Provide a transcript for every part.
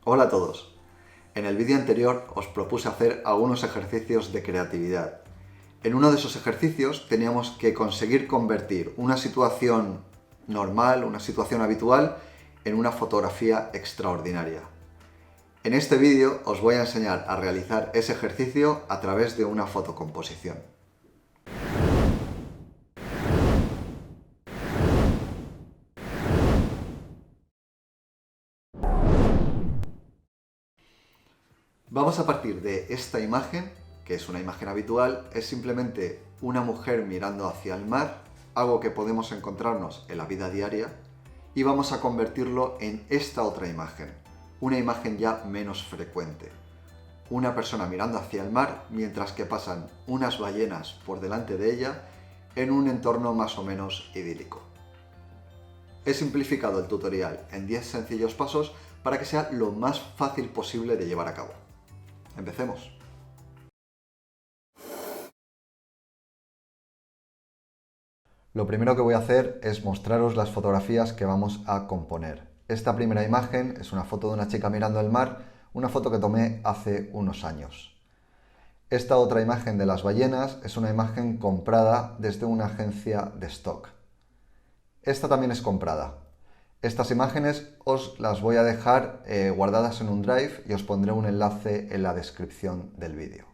Hola a todos. En el vídeo anterior os propuse hacer algunos ejercicios de creatividad. En uno de esos ejercicios teníamos que conseguir convertir una situación normal, una situación habitual, en una fotografía extraordinaria. En este vídeo os voy a enseñar a realizar ese ejercicio a través de una fotocomposición. Vamos a partir de esta imagen, que es una imagen habitual, es simplemente una mujer mirando hacia el mar, algo que podemos encontrarnos en la vida diaria, y vamos a convertirlo en esta otra imagen, una imagen ya menos frecuente. Una persona mirando hacia el mar mientras que pasan unas ballenas por delante de ella en un entorno más o menos idílico. He simplificado el tutorial en 10 sencillos pasos para que sea lo más fácil posible de llevar a cabo. Empecemos. Lo primero que voy a hacer es mostraros las fotografías que vamos a componer. Esta primera imagen es una foto de una chica mirando el mar, una foto que tomé hace unos años. Esta otra imagen de las ballenas es una imagen comprada desde una agencia de stock. Esta también es comprada. Estas imágenes os las voy a dejar guardadas en un Drive y os pondré un enlace en la descripción del vídeo.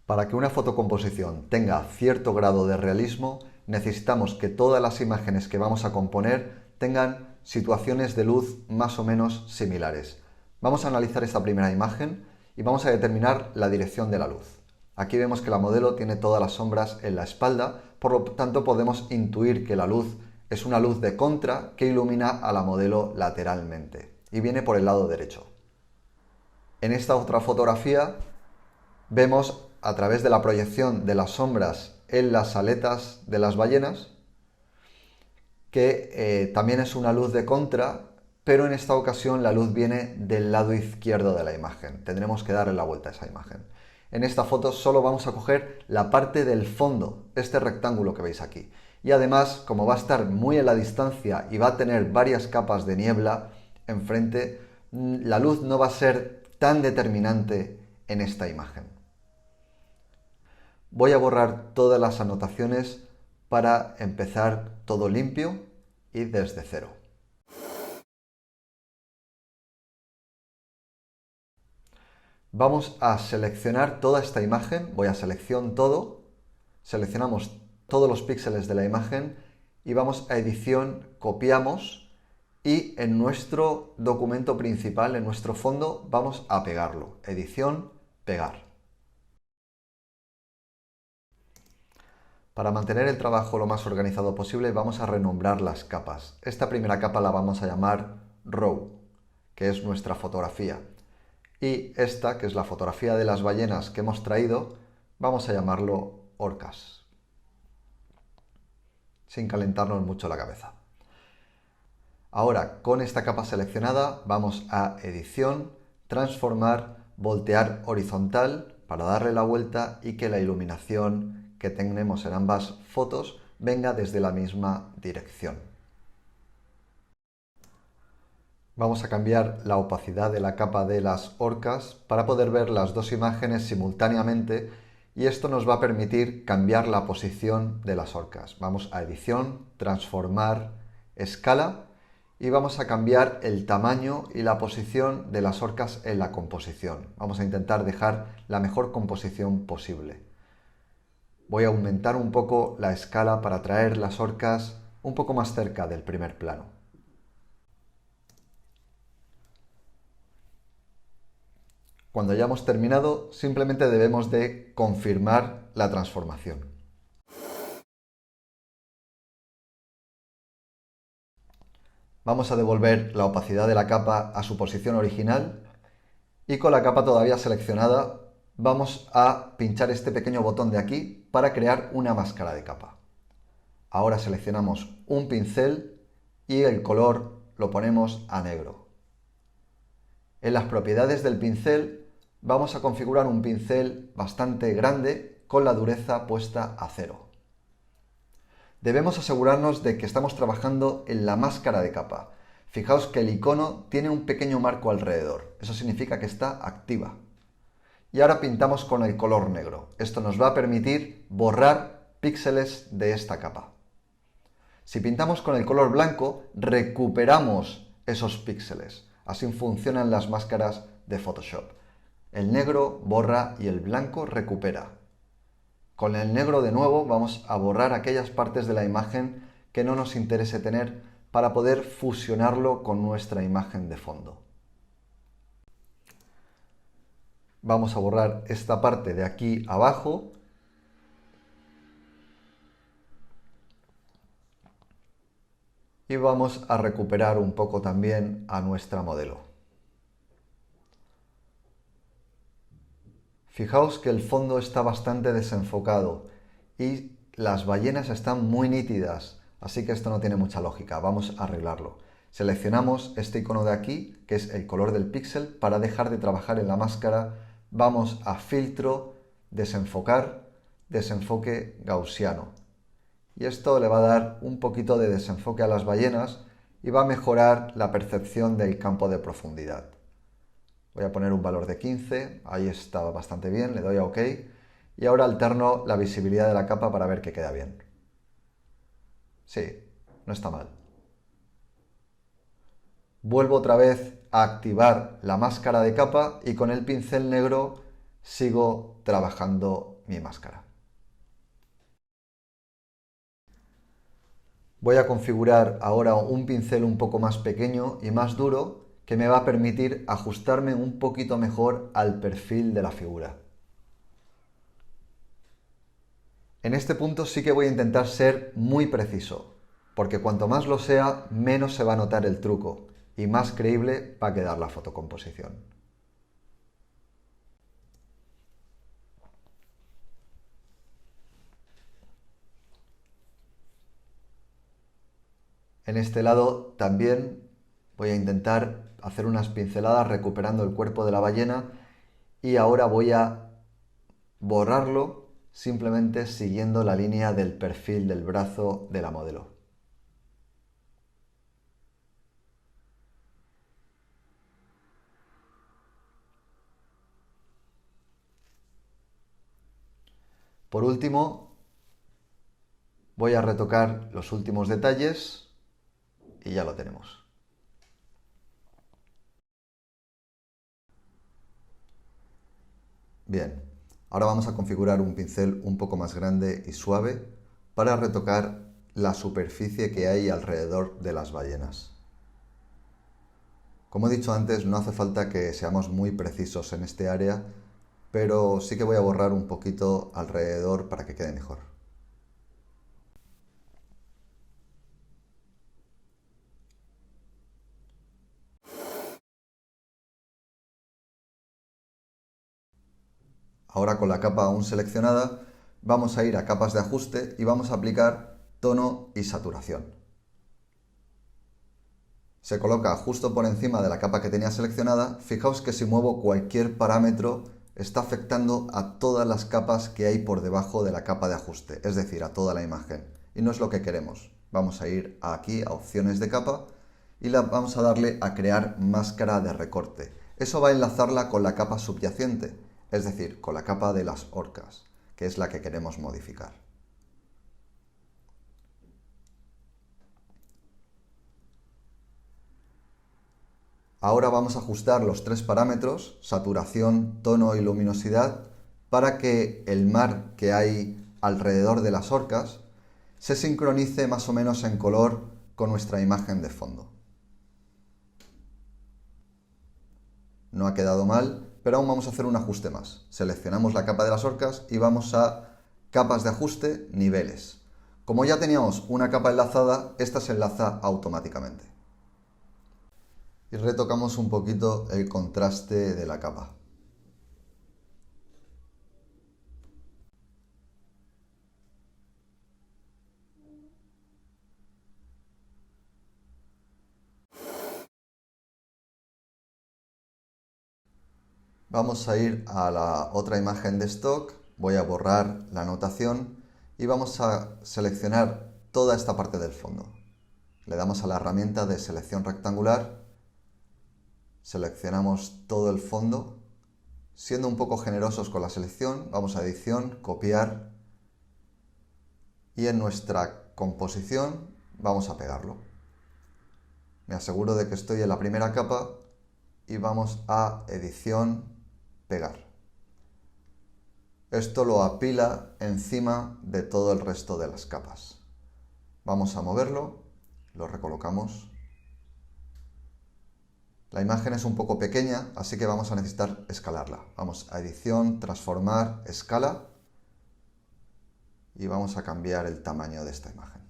Para que una fotocomposición tenga cierto grado de realismo, necesitamos que todas las imágenes que vamos a componer tengan situaciones de luz más o menos similares. Vamos a analizar esta primera imagen y vamos a determinar la dirección de la luz. Aquí vemos que la modelo tiene todas las sombras en la espalda, por lo tanto podemos intuir que la luz es una luz de contra que ilumina a la modelo lateralmente y viene por el lado derecho. En esta otra fotografía vemos a través de la proyección de las sombras en las aletas de las ballenas que también es una luz de contra, pero en esta ocasión la luz viene del lado izquierdo de la imagen. Tendremos que darle la vuelta a esa imagen. En esta foto solo vamos a coger la parte del fondo, este rectángulo que veis aquí. Y además, como va a estar muy en la distancia y va a tener varias capas de niebla enfrente, la luz no va a ser tan determinante en esta imagen. Voy a borrar todas las anotaciones para empezar todo limpio y desde cero. Vamos a seleccionar toda esta imagen, voy a selección todo, seleccionamos todos los píxeles de la imagen y vamos a edición, copiamos y en nuestro documento principal, en nuestro fondo, vamos a pegarlo. Edición, pegar. Para mantener el trabajo lo más organizado posible vamos a renombrar las capas. Esta primera capa la vamos a llamar Raw, que es nuestra fotografía. Y esta, que es la fotografía de las ballenas que hemos traído, vamos a llamarlo Orcas, sin calentarnos mucho la cabeza. Ahora, con esta capa seleccionada, vamos a Edición, Transformar, Voltear horizontal para darle la vuelta y que la iluminación que tenemos en ambas fotos venga desde la misma dirección. Vamos a cambiar la opacidad de la capa de las orcas para poder ver las dos imágenes simultáneamente y esto nos va a permitir cambiar la posición de las orcas. Vamos a Edición, Transformar, Escala y vamos a cambiar el tamaño y la posición de las orcas en la composición. Vamos a intentar dejar la mejor composición posible. Voy a aumentar un poco la escala para traer las orcas un poco más cerca del primer plano. Cuando hayamos terminado, simplemente debemos de confirmar la transformación. Vamos a devolver la opacidad de la capa a su posición original y con la capa todavía seleccionada vamos a pinchar este pequeño botón de aquí para crear una máscara de capa. Ahora seleccionamos un pincel y el color lo ponemos a negro. En las propiedades del pincel vamos a configurar un pincel bastante grande con la dureza puesta a 0. Debemos asegurarnos de que estamos trabajando en la máscara de capa. Fijaos que el icono tiene un pequeño marco alrededor. Eso significa que está activa. Y ahora pintamos con el color negro. Esto nos va a permitir borrar píxeles de esta capa. Si pintamos con el color blanco, recuperamos esos píxeles. Así funcionan las máscaras de Photoshop. El negro borra y el blanco recupera. Con el negro de nuevo vamos a borrar aquellas partes de la imagen que no nos interese tener para poder fusionarlo con nuestra imagen de fondo. Vamos a borrar esta parte de aquí abajo y vamos a recuperar un poco también a nuestra modelo. Fijaos que el fondo está bastante desenfocado y las ballenas están muy nítidas, así que esto no tiene mucha lógica. Vamos a arreglarlo. Seleccionamos este icono de aquí, que es el color del píxel, para dejar de trabajar en la máscara. Vamos a filtro, desenfocar, desenfoque gaussiano. Y esto le va a dar un poquito de desenfoque a las ballenas y va a mejorar la percepción del campo de profundidad. Voy a poner un valor de 15, ahí está bastante bien, le doy a OK y ahora alterno la visibilidad de la capa para ver que queda bien. Sí, no está mal. Vuelvo otra vez a activar la máscara de capa y con el pincel negro sigo trabajando mi máscara. Voy a configurar ahora un pincel un poco más pequeño y más duro que me va a permitir ajustarme un poquito mejor al perfil de la figura. En este punto sí que voy a intentar ser muy preciso, porque cuanto más lo sea, menos se va a notar el truco y más creíble va a quedar la fotocomposición. En este lado también voy a intentar hacer unas pinceladas recuperando el cuerpo de la ballena y ahora voy a borrarlo simplemente siguiendo la línea del perfil del brazo de la modelo. Por último, voy a retocar los últimos detalles y ya lo tenemos. Bien, ahora vamos a configurar un pincel un poco más grande y suave para retocar la superficie que hay alrededor de las ballenas. Como he dicho antes, no hace falta que seamos muy precisos en este área, pero sí que voy a borrar un poquito alrededor para que quede mejor. Ahora con la capa aún seleccionada, vamos a ir a capas de ajuste y vamos a aplicar tono y saturación. Se coloca justo por encima de la capa que tenía seleccionada. Fijaos que si muevo cualquier parámetro está afectando a todas las capas que hay por debajo de la capa de ajuste, es decir, a toda la imagen. Y no es lo que queremos. Vamos a ir aquí a opciones de capa y vamos a darle a crear máscara de recorte. Eso va a enlazarla con la capa subyacente, es decir, con la capa de las orcas, que es la que queremos modificar. Ahora vamos a ajustar los tres parámetros, saturación, tono y luminosidad, para que el mar que hay alrededor de las orcas se sincronice más o menos en color con nuestra imagen de fondo. No ha quedado mal, pero aún vamos a hacer un ajuste más. Seleccionamos la capa de las orcas y vamos a capas de ajuste, niveles. Como ya teníamos una capa enlazada, esta se enlaza automáticamente. Y retocamos un poquito el contraste de la capa. Vamos a ir a la otra imagen de stock, voy a borrar la anotación y vamos a seleccionar toda esta parte del fondo. Le damos a la herramienta de selección rectangular, seleccionamos todo el fondo. Siendo un poco generosos con la selección, vamos a edición, copiar y en nuestra composición vamos a pegarlo. Me aseguro de que estoy en la primera capa y vamos a edición, pegar. Esto lo apila encima de todo el resto de las capas. Vamos a moverlo, lo recolocamos. La imagen es un poco pequeña, así que vamos a necesitar escalarla. Vamos a edición, transformar, escala y vamos a cambiar el tamaño de esta imagen.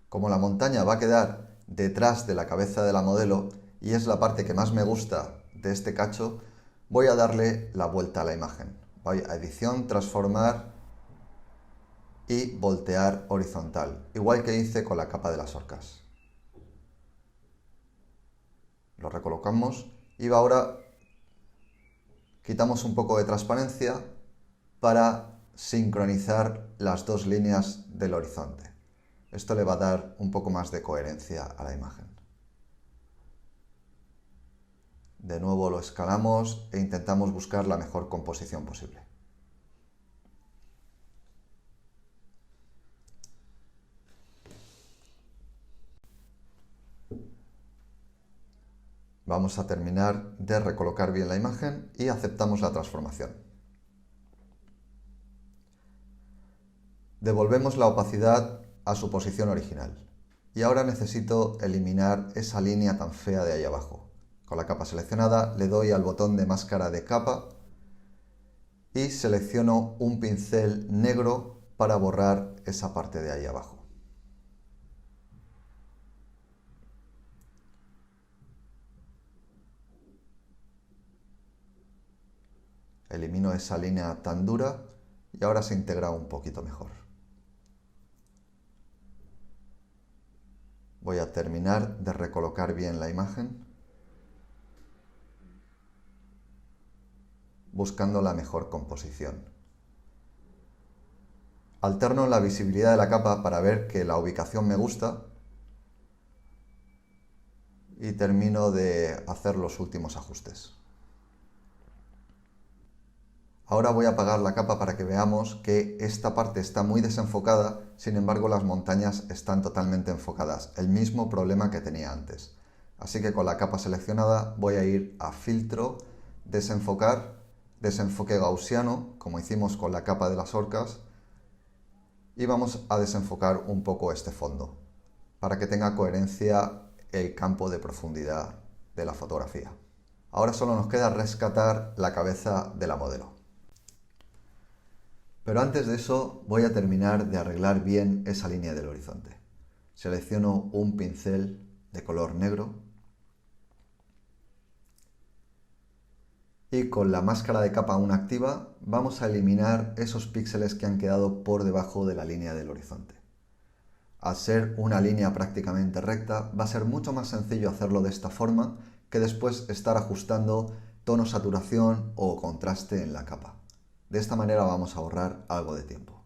Como la montaña va a quedar detrás de la cabeza de la modelo y es la parte que más me gusta de este cacho, voy a darle la vuelta a la imagen. Voy a edición, transformar y voltear horizontal, igual que hice con la capa de las orcas. Lo recolocamos y ahora quitamos un poco de transparencia para sincronizar las dos líneas del horizonte. Esto le va a dar un poco más de coherencia a la imagen. De nuevo lo escalamos e intentamos buscar la mejor composición posible. Vamos a terminar de recolocar bien la imagen y aceptamos la transformación. Devolvemos la opacidad a su posición original. Y ahora necesito eliminar esa línea tan fea de ahí abajo. Con la capa seleccionada le doy al botón de máscara de capa y selecciono un pincel negro para borrar esa parte de ahí abajo. Elimino esa línea tan dura y ahora se integra un poquito mejor. Voy a terminar de recolocar bien la imagen, buscando la mejor composición. Alterno la visibilidad de la capa para ver que la ubicación me gusta y termino de hacer los últimos ajustes. Ahora voy a apagar la capa para que veamos que esta parte está muy desenfocada, sin embargo las montañas están totalmente enfocadas, el mismo problema que tenía antes. Así que con la capa seleccionada voy a ir a filtro, desenfocar, desenfoque gaussiano, como hicimos con la capa de las orcas, y vamos a desenfocar un poco este fondo, para que tenga coherencia el campo de profundidad de la fotografía. Ahora solo nos queda rescatar la cabeza de la modelo. Pero antes de eso voy a terminar de arreglar bien esa línea del horizonte. Selecciono un pincel de color negro y con la máscara de capa aún activa vamos a eliminar esos píxeles que han quedado por debajo de la línea del horizonte. Al ser una línea prácticamente recta va a ser mucho más sencillo hacerlo de esta forma que después estar ajustando tono, saturación o contraste en la capa. De esta manera vamos a ahorrar algo de tiempo.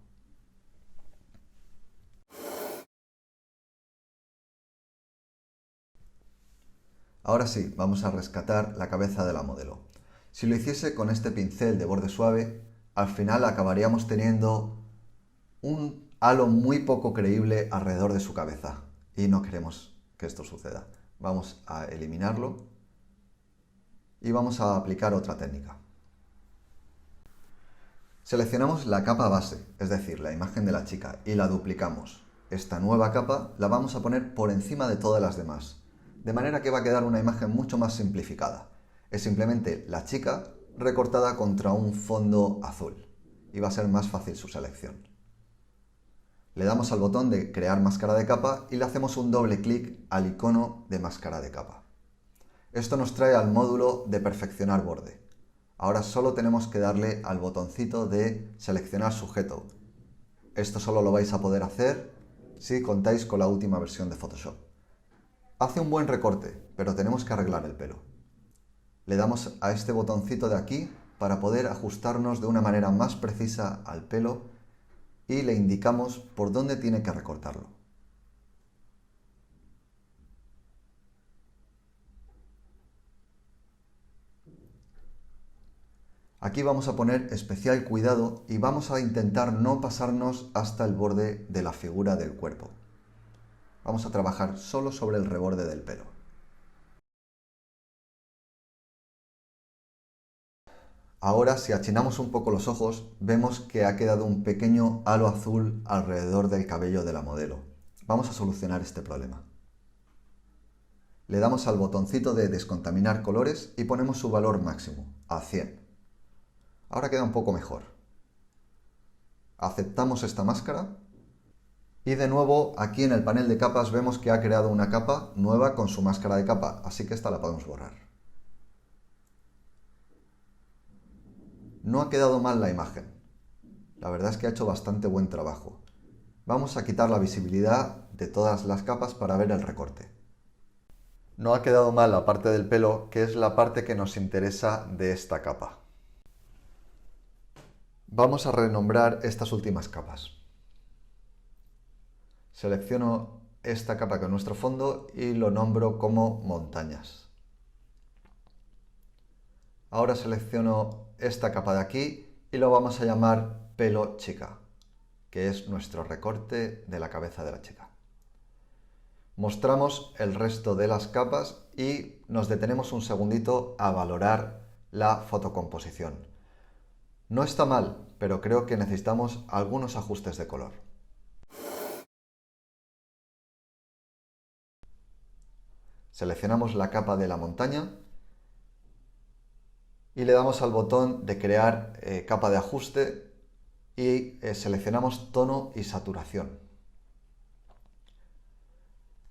Ahora sí, vamos a rescatar la cabeza de la modelo. Si lo hiciese con este pincel de borde suave, al final acabaríamos teniendo un halo muy poco creíble alrededor de su cabeza. Y no queremos que esto suceda. Vamos a eliminarlo y vamos a aplicar otra técnica. Seleccionamos la capa base, es decir, la imagen de la chica, y la duplicamos. Esta nueva capa la vamos a poner por encima de todas las demás, de manera que va a quedar una imagen mucho más simplificada. Es simplemente la chica recortada contra un fondo azul, y va a ser más fácil su selección. Le damos al botón de crear máscara de capa y le hacemos un doble clic al icono de máscara de capa. Esto nos trae al módulo de perfeccionar borde. Ahora solo tenemos que darle al botoncito de seleccionar sujeto. Esto solo lo vais a poder hacer si contáis con la última versión de Photoshop. Hace un buen recorte, pero tenemos que arreglar el pelo. Le damos a este botoncito de aquí para poder ajustarnos de una manera más precisa al pelo y le indicamos por dónde tiene que recortarlo. Aquí vamos a poner especial cuidado y vamos a intentar no pasarnos hasta el borde de la figura del cuerpo. Vamos a trabajar solo sobre el reborde del pelo. Ahora, si achinamos un poco los ojos, vemos que ha quedado un pequeño halo azul alrededor del cabello de la modelo. Vamos a solucionar este problema. Le damos al botoncito de descontaminar colores y ponemos su valor máximo, a 100. Ahora queda un poco mejor. Aceptamos esta máscara y de nuevo aquí en el panel de capas vemos que ha creado una capa nueva con su máscara de capa, así que esta la podemos borrar. No ha quedado mal la imagen. La verdad es que ha hecho bastante buen trabajo. Vamos a quitar la visibilidad de todas las capas para ver el recorte. No ha quedado mal la parte del pelo, que es la parte que nos interesa de esta capa. Vamos a renombrar estas últimas capas. Selecciono esta capa con nuestro fondo y lo nombro como montañas. Ahora selecciono esta capa de aquí y lo vamos a llamar pelo chica, que es nuestro recorte de la cabeza de la chica. Mostramos el resto de las capas y nos detenemos un segundito a valorar la fotocomposición. No está mal, pero creo que necesitamos algunos ajustes de color. Seleccionamos la capa de la montaña y le damos al botón de crear capa de ajuste y seleccionamos tono y saturación.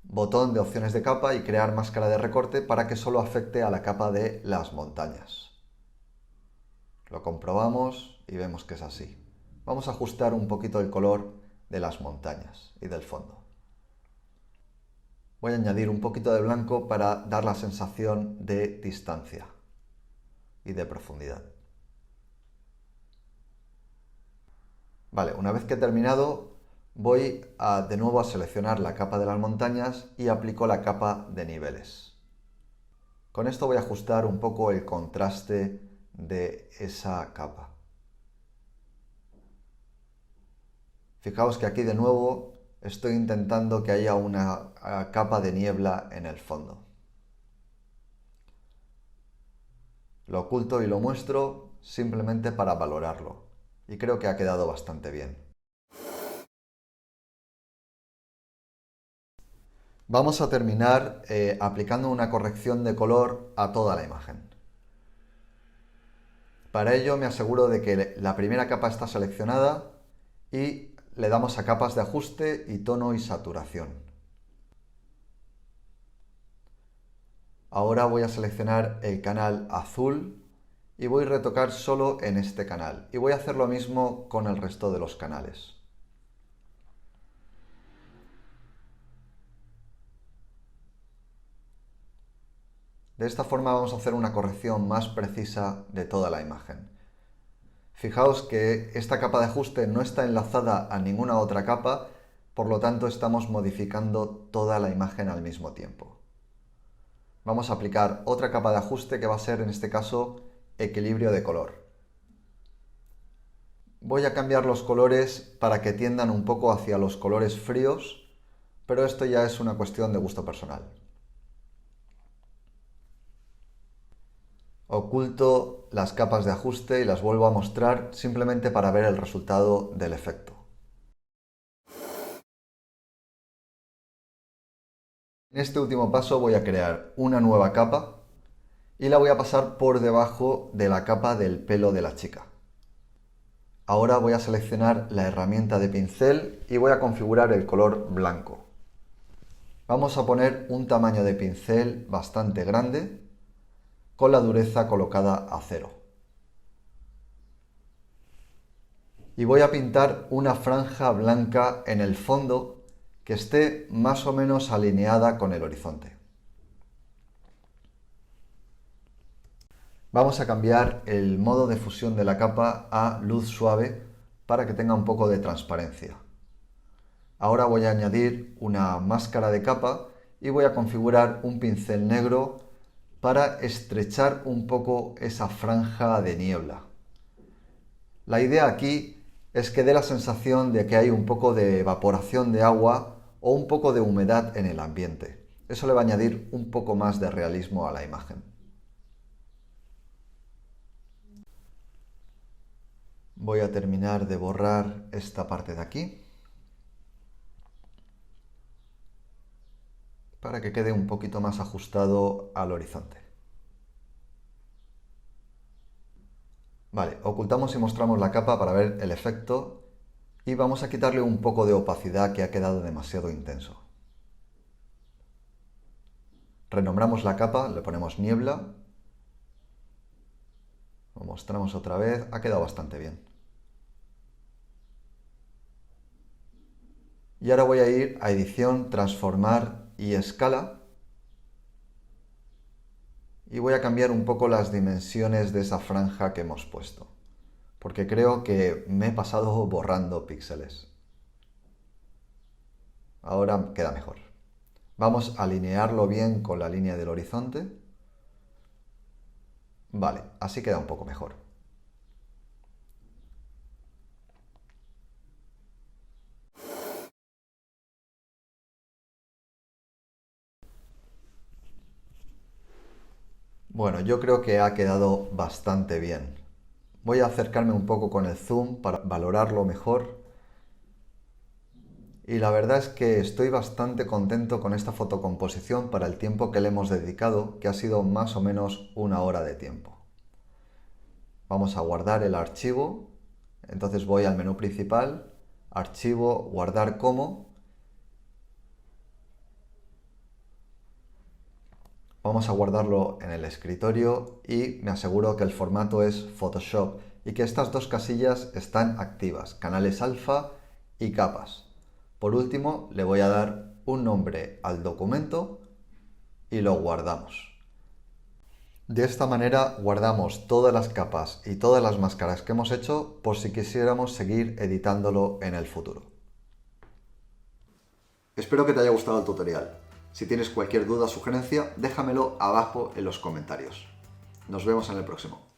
Botón de opciones de capa y crear máscara de recorte para que solo afecte a la capa de las montañas. Lo comprobamos y vemos que es así. Vamos a ajustar un poquito el color de las montañas y del fondo. Voy a añadir un poquito de blanco para dar la sensación de distancia y de profundidad. Vale, una vez que he terminado, voy de nuevo a seleccionar la capa de las montañas y aplico la capa de niveles. Con esto voy a ajustar un poco el contraste de esa capa. Fijaos que aquí de nuevo estoy intentando que haya una capa de niebla en el fondo. Lo oculto y lo muestro simplemente para valorarlo. Y creo que ha quedado bastante bien. Vamos a terminar aplicando una corrección de color a toda la imagen. Para ello me aseguro de que la primera capa está seleccionada y le damos a capas de ajuste y tono y saturación. Ahora voy a seleccionar el canal azul y voy a retocar solo en este canal. Y voy a hacer lo mismo con el resto de los canales. De esta forma vamos a hacer una corrección más precisa de toda la imagen. Fijaos que esta capa de ajuste no está enlazada a ninguna otra capa, por lo tanto estamos modificando toda la imagen al mismo tiempo. Vamos a aplicar otra capa de ajuste que va a ser en este caso equilibrio de color. Voy a cambiar los colores para que tiendan un poco hacia los colores fríos, pero esto ya es una cuestión de gusto personal. Oculto las capas de ajuste y las vuelvo a mostrar simplemente para ver el resultado del efecto. En este último paso voy a crear una nueva capa y la voy a pasar por debajo de la capa del pelo de la chica. Ahora voy a seleccionar la herramienta de pincel y voy a configurar el color blanco. Vamos a poner un tamaño de pincel bastante grande con la dureza colocada a 0. Y voy a pintar una franja blanca en el fondo que esté más o menos alineada con el horizonte. Vamos a cambiar el modo de fusión de la capa a luz suave para que tenga un poco de transparencia. Ahora voy a añadir una máscara de capa y voy a configurar un pincel negro para estrechar un poco esa franja de niebla. La idea aquí es que dé la sensación de que hay un poco de evaporación de agua o un poco de humedad en el ambiente. Eso le va a añadir un poco más de realismo a la imagen. Voy a terminar de borrar esta parte de aquí para que quede un poquito más ajustado al horizonte. Vale, ocultamos y mostramos la capa para ver el efecto y vamos a quitarle un poco de opacidad que ha quedado demasiado intenso. Renombramos la capa, le ponemos niebla, lo mostramos otra vez, ha quedado bastante bien. Y ahora voy a ir a edición, transformar y escala y voy a cambiar un poco las dimensiones de esa franja que hemos puesto, porque creo que me he pasado borrando píxeles. Ahora queda mejor. Vamos a alinearlo bien con la línea del horizonte. Vale, así queda un poco mejor. Bueno, yo creo que ha quedado bastante bien. Voy a acercarme un poco con el zoom para valorarlo mejor. Y la verdad es que estoy bastante contento con esta fotocomposición para el tiempo que le hemos dedicado, que ha sido más o menos 1 hora de tiempo. Vamos a guardar el archivo. Entonces voy al menú principal, archivo, guardar como. Vamos a guardarlo en el escritorio y me aseguro que el formato es Photoshop y que estas dos casillas están activas, canales alfa y capas. Por último, le voy a dar un nombre al documento y lo guardamos. De esta manera guardamos todas las capas y todas las máscaras que hemos hecho por si quisiéramos seguir editándolo en el futuro. Espero que te haya gustado el tutorial. Si tienes cualquier duda o sugerencia, déjamelo abajo en los comentarios. Nos vemos en el próximo.